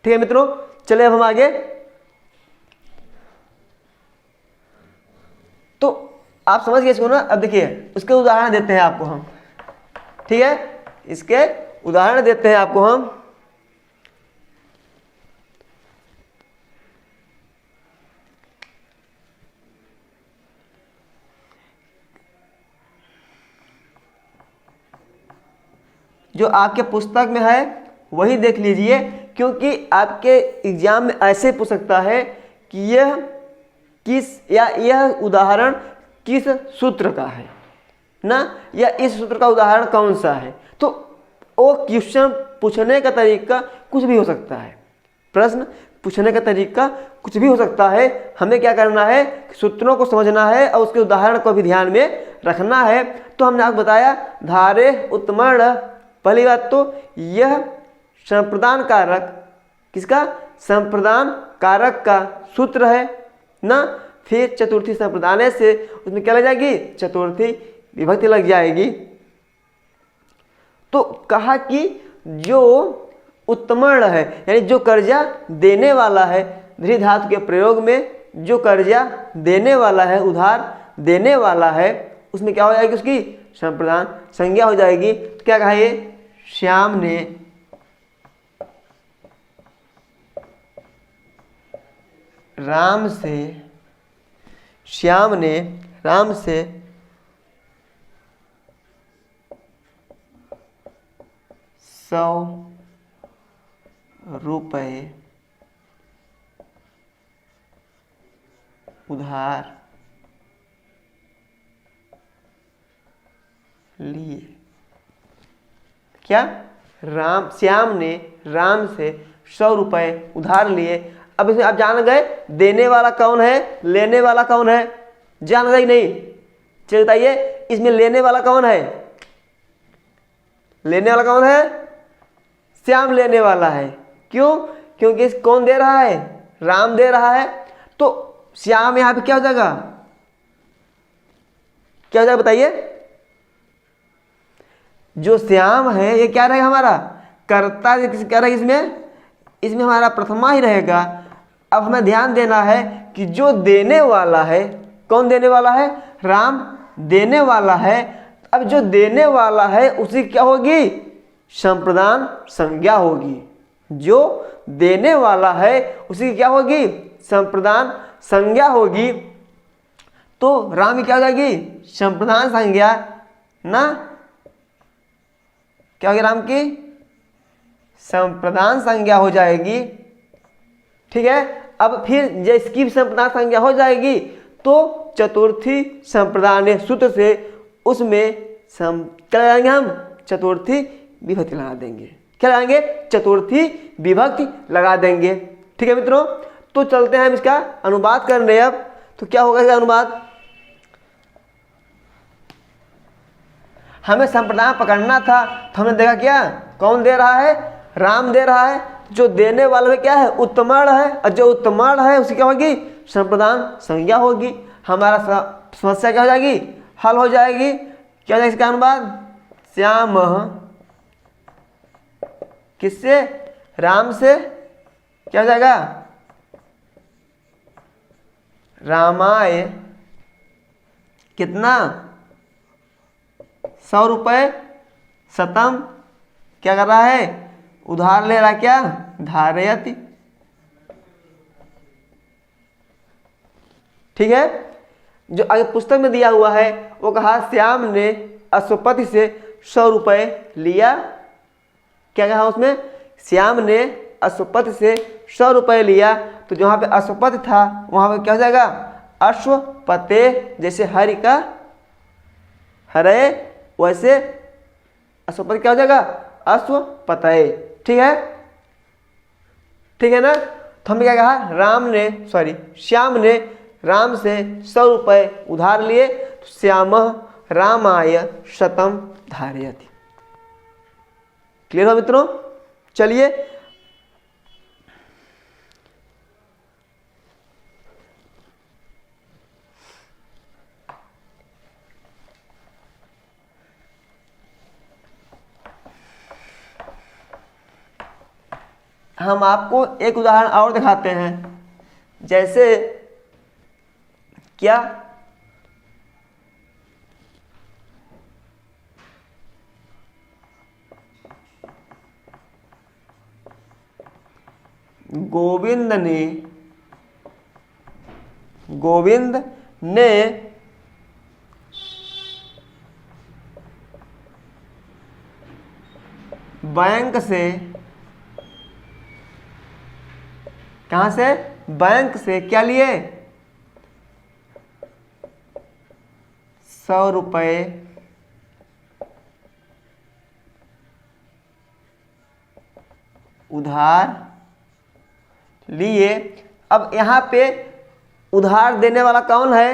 ठीक है मित्रों, चले अब हम आगे। तो आप समझ गए इसको ना। अब देखिए उसके उदाहरण देते हैं आपको हम, ठीक है, इसके उदाहरण देते हैं आपको हम। जो आपके पुस्तक में है वही देख लीजिए, क्योंकि आपके एग्जाम में ऐसे पूछ सकता है कि यह किस या यह उदाहरण किस सूत्र का है ना, या इस सूत्र का उदाहरण कौन सा है। तो वो क्वेश्चन पूछने का तरीका कुछ भी हो सकता है, प्रश्न पूछने का तरीका कुछ भी हो सकता है। हमें क्या करना है, सूत्रों को समझना है और उसके उदाहरण को भी ध्यान में रखना है। तो हमने आपको बताया धारे उत्तमर्ण, पहली बात तो यह संप्रदान कारक, किसका, संप्रदान कारक का सूत्र है ना। फिर चतुर्थी संप्रदाने से उसमें क्या लग जाएगी, चतुर्थी विभक्ति लग जाएगी। तो कहा कि जो उत्तमर्ण है यानी जो कर्जा देने वाला है, ध्री धातु के प्रयोग में जो कर्जा देने वाला है, उधार देने वाला है, उसमें क्या हो जाएगी, उसकी संप्रदान संज्ञा हो जाएगी। तो क्या कहा, ये श्याम ने राम से 100 रुपये उधार लिए। क्या, श्याम ने राम से 100 रुपये उधार लिए। अब इसमें आप जान गए देने वाला कौन है, लेने वाला कौन है, जान गए नहीं, चलिए बताइए इसमें लेने वाला कौन है, लेने वाला कौन है, श्याम लेने वाला है। क्यों, क्योंकि कौन दे रहा है, राम दे रहा है। तो श्याम यहाँ पे क्या हो जाएगा, क्या हो जाएगा बताइए? जो श्याम है ये क्या रहेगा हमारा कर्ता, क्या रहेगा इसमें? इसमें हमारा प्रथमा ही रहेगा। अब हमें ध्यान देना है कि जो देने वाला है, कौन देने वाला है? राम देने वाला है। अब जो देने वाला है उसी क्या होगी? संप्रदान संज्ञा होगी। जो देने वाला है उसी की क्या होगी? संप्रदान संज्ञा होगी। तो राम की क्या हो जाएगी? संप्रदान संज्ञा ना, क्या होगी? राम की संप्रदान संज्ञा हो जाएगी। ठीक है। अब फिर जब इसकी संप्रदान संज्ञा हो जाएगी तो चतुर्थी संप्रदान सूत्र से उसमें क्या लगाएंगे हम? चतुर्थी विभक्ति लगा देंगे। क्या लगाएंगे? चतुर्थी विभक्ति लगा देंगे। ठीक है मित्रों, तो चलते हैं हम इसका अनुवाद करने। अब तो क्या होगा इसका अनुवाद? हमें संप्रदान पकड़ना था तो हमने देखा क्या, कौन दे रहा है? राम दे रहा है। जो देने वाला में क्या है? उत्तमण है, और जो उत्तमण है उसकी क्या होगी? संप्रदान संज्ञा होगी। हमारा समस्या क्या हो जाएगी? हल हो जाएगी। क्या हो जाएगा इसका अनुवाद? श्याम किससे? राम से। क्या हो जाएगा? रामाय कितना? 100 रुपये शतम। क्या कर रहा है? उधार ले रहा। क्या? धारयति। ठीक है। जो आगे पुस्तक में दिया हुआ है वो कहा श्याम ने अश्वपति से 100 रुपये लिया। क्या कहा उसमें? श्याम ने अश्वपति से 100 रुपये लिया। तो जहाँ पे अश्वपति था वहाँ पे क्या हो जाएगा? अश्वपते, जैसे हरि का हरे वैसे अश्वपति क्या हो जाएगा? अश्वपतये। ठीक है, ठीक है ना। तो हमने क्या कहा? श्याम ने राम से 100 रुपये उधार लिए। तो श्याम रामाय शतम धारयति। क्लियर हो मित्रों? चलिए हम आपको एक उदाहरण और दिखाते हैं। जैसे क्या? गोविंद ने बैंक से, कहां से? बैंक से क्या लिए? 100 रुपये उधार लिए। अब यहाँ पे उधार देने वाला कौन है?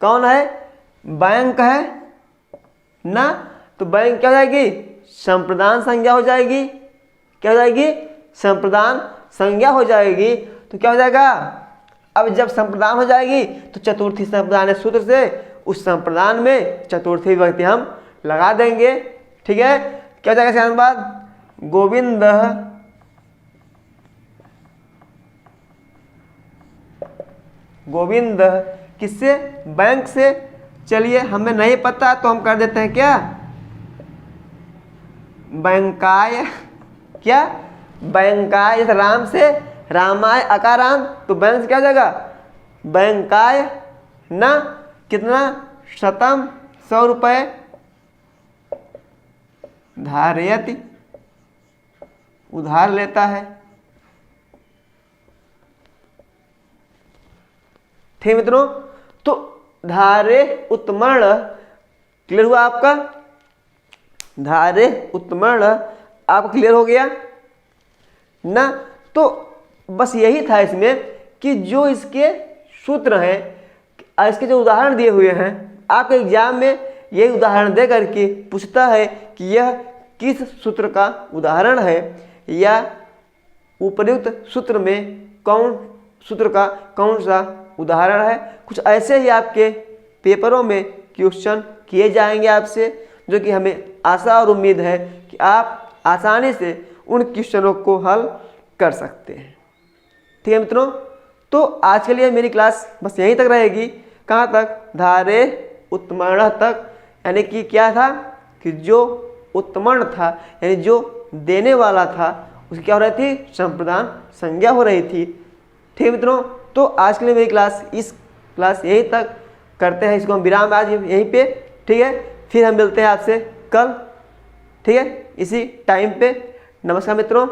कौन है? बैंक है ना। तो बैंक क्या हो जाएगी? संप्रदान संज्ञा हो जाएगी। क्या हो जाएगी? संप्रदान संज्ञा हो जाएगी। तो क्या हो जाएगा? अब जब संप्रदान हो जाएगी तो चतुर्थी संप्रदान सूत्र से उस संप्रदान में चतुर्थी विभक्ति हम लगा देंगे। ठीक है। क्या हो जाएगा इसका अनुवाद? गोविंद किससे? बैंक से। चलिए हमें नहीं पता तो हम कर देते हैं क्या? बैंकाय। क्या? बैंकाय। जैसे राम से रामाय अकाराम, तो बैंक से क्या हो जाएगा? बैंकाय ना। कितना? शतम 100 रुपये धारयति, उधार लेता है। ठीक मित्रों, तो धारे उत्तमर्ण क्लियर हुआ आपका? धारे उत्तमर्ण आप क्लियर हो गया ना। तो बस यही था इसमें कि जो इसके सूत्र हैं, इसके जो उदाहरण दिए हुए हैं, आपके एग्जाम में यही उदाहरण दे करके पूछता है कि यह किस सूत्र का उदाहरण है, या उपर्युक्त सूत्र में कौन सूत्र का कौन सा उदाहरण है। कुछ ऐसे ही आपके पेपरों में क्वेश्चन किए जाएंगे आपसे, जो कि हमें आशा और उम्मीद है कि आप आसानी से उन क्वेश्चनों को हल कर सकते हैं। ठीक है मित्रों, तो आज के लिए मेरी क्लास बस यहीं तक रहेगी। कहाँ तक? धारे उत्तमर्ण तक। यानी कि क्या था कि जो उत्तमर्ण था यानी जो देने वाला था उसकी क्या हो रही थी? संप्रदान संज्ञा हो रही थी। ठीक है मित्रों, तो आज के लिए मेरी क्लास यहीं तक करते हैं, इसको हम विराम आज यहीं पे। ठीक है, फिर हम मिलते हैं आपसे कल, ठीक है, इसी टाइम पे। नमस्कार मित्रों।